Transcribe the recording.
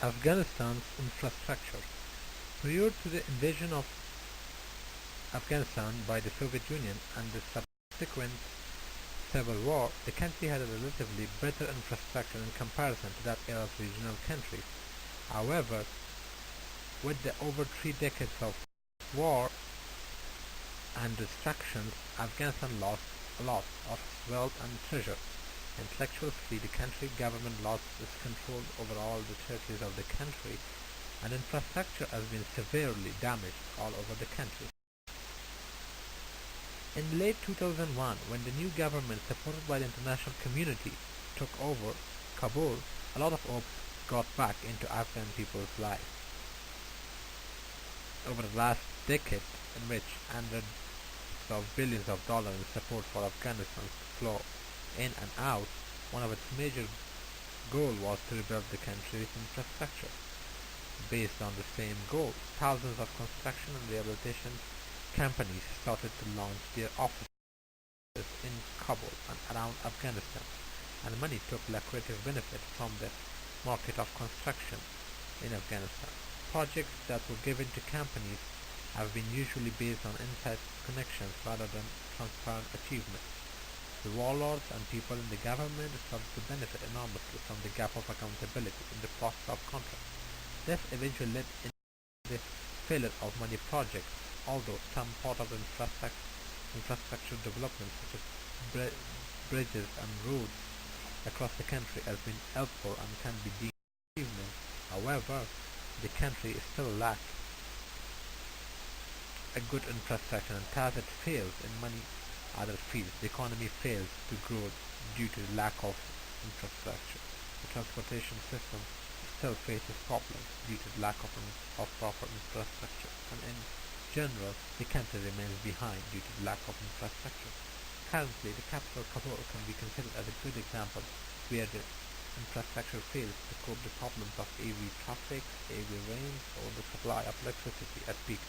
Afghanistan's infrastructure. Prior to the invasion of Afghanistan by the Soviet Union and the subsequent civil war, the country had a relatively better infrastructure in comparison to that era's regional countries. However, with the over 3 decades of war and destruction, Afghanistan lost a lot of its wealth and treasure. Intellectually, the country government lost its control over all the territories of the country, and infrastructure has been severely damaged all over the country. In late 2001, when the new government, supported by the international community, took over Kabul, a lot of hope got back into Afghan people's lives. Over the last decade, in which hundreds of billions of dollars in support for Afghanistan flow in and out, one of its major goals was to rebuild the country's infrastructure. Based on the same goal, thousands of construction and rehabilitation companies started to launch their offices in Kabul and around Afghanistan, and many took lucrative benefit from the market of construction in Afghanistan. Projects that were given to companies have been usually based on inside connections rather than transparent achievements. The warlords and people in the government started to benefit enormously from the gap of accountability in the process of contracts. This eventually led in the failure of many projects, although some part of the infrastructure development such as bridges and roads across the country has been helpful and can be deemed achievement. However, the country still lacks a good infrastructure, and as it fails in many other fields, the economy fails to grow due to the lack of infrastructure. The transportation system still faces problems due to the lack of proper infrastructure, and in general, the country remains behind due to the lack of infrastructure. Currently, the capital Kabul can be considered as a good example where the infrastructure fails to cope the problems of heavy traffic, heavy rains, or the supply of electricity at peak